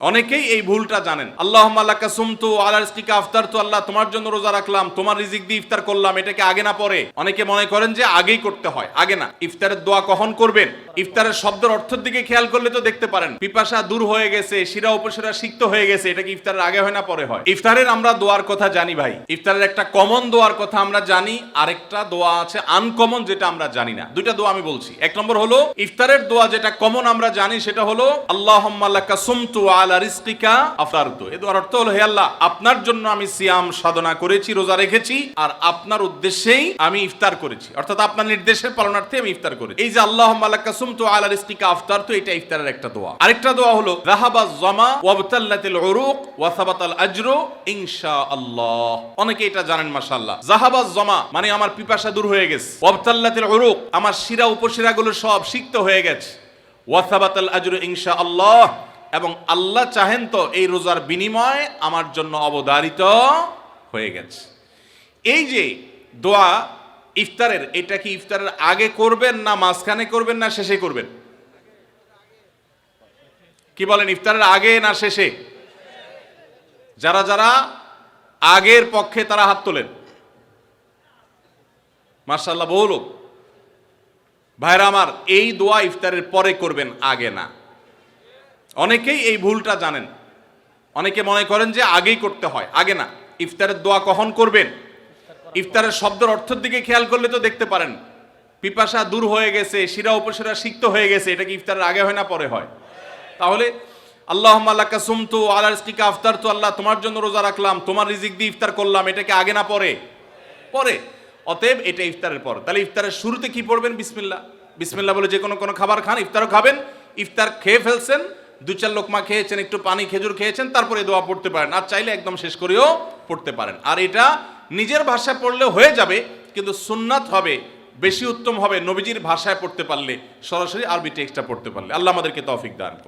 অনেকেই এই ভুলটা জানেন। আল্লাহুম্মা লাকা সুমতু আলা রিজকিকা আফতারতু, আল্লাহ তোমার জন্য রোজা রাখলাম, তোমার রিজিক দিয়ে ইফতার করলাম, এটাকে আগে না পরে? অনেকে মনে করেন যে আগেই করতে হয়, আগে না। ইফতারের দোয়া কখন করবেন? ইফতারের শব্দের অর্থের দিকে খেয়াল করলে তো দেখতে পারেন পিপাসা দূর হয়ে গেছে, শিরা উপশিরা সিক্ত হয়ে গেছে, এটা কি ইফতারের আগে হয় না পরে হয়? ইফতারের আমরা দোয়ার কথা জানি ভাই, ইফতারের একটা কমন দোয়ার কথা আমরা জানি, আরেকটা দোয়া আছে আনকমন যেটা আমরা জানি না। দুইটা দোয়া আমি বলছি। এক নম্বর হলো ইফতারের দোয়া যেটা কমন আমরা জানি, সেটা হলো আল্লাহুম্মা লাকা সুমতু আলা রিজকিকা আফতারতু। এই দোয়ার অর্থ হলো হে আল্লাহ, আপনার জন্য আমি সিয়াম সাধনা করেছি, রোজা রেখেছি, আর আপনার উদ্দেশ্যেই আমি ইফতার করেছি, অর্থাৎ আপনার নির্দেশের পালনার্থে আমি ইফতার করেছি। এই যে আল্লাহুম্মা লাকা সুমতু আলা রিজকিকা আফতারতু, এটা ইফতারের একটা দোয়া। আরেকটা দোয়া হলো যাহাবাজ জামা ওয়াবতাল্লাতিল উরুক ওয়া সাবাতাল আজরু ইনশাআল্লাহ। অনেকে এটা জানেন মাশাআল্লাহ। যাহাবাজ জামা মানে আমার পিপাসা দূর হয়ে গেছে, ওয়াবতাল্লাতিল উরুক আমার শিরা উপশিরাগুলো সব সিক্ত হয়ে গেছে, ওয়া সাবাতাল আজরু ইনশাআল্লাহ, এবং আল্লাহ চাহেন তো এই রোজার বিনিময় আমার জন্য অবধারিত হয়ে গেছে। এই যে দোয়া ইফতারের, এটা কি ইফতারের আগে করবেন না মাঝখানে করবেন না শেষে করবেন? কি বলেন, ইফতারের আগে না শেষে? যারা যারা আগের পক্ষে তারা হাত তোলেন। মাশাআল্লাহ, বহু লোক। ভাইরা আমার, এই দোয়া ইফতারের পরে করবেন, আগে না। অনেকেই এই ভুলটা জানেন। অনেকে মনে করেন যে আগেই করতে হয়, আগে না। ইফতারের দোয়া কখন করবেন? ইফতারের শব্দের অর্থের দিকে খেয়াল করলে তো দেখতে পারেন পিপাসা দূর হয়ে গেছে, শিরা উপশিরা সিক্ত হয়ে গেছে, এটা কি ইফতারের আগে হয় না পরে হয়? তাহলে আল্লাহুম্মা লাকা সুমতু আলা রিজকিকা আফতারতু, আল্লাহ তোমার জন্য রোজা রাখলাম, তোমার রিজিক দিয়ে ইফতার করলাম, এটাকে আগে না পরে? পরে। অতএব এটা ইফতারের পর। তাহলে ইফতারের শুরুতে কি পড়বেন? বিসমিল্লাহ। বিসমিল্লাহ বলে যে কোনো খাবার খান, ইফতারও খাবেন। ইফতার খেয়ে ফেলছেন, 2-4 লোকমা খেয়েছেন, একটু পানি খেজুর খেয়েছেন, তারপরে দোয়া পড়তে পারেন। আর চাইলে একদম শেষ করেও পড়তে পারেন। আর এটা নিজের ভাষায় পড়লে হয়ে যাবে, কিন্তু সুন্নাত হবে, বেশি উত্তম হবে নবীজির ভাষায় পড়তে পারলে, সরাসরি আরবি টেক্সটটা পড়তে পারলে। আল্লাহ আমাদেরকে তৌফিক দান করুন।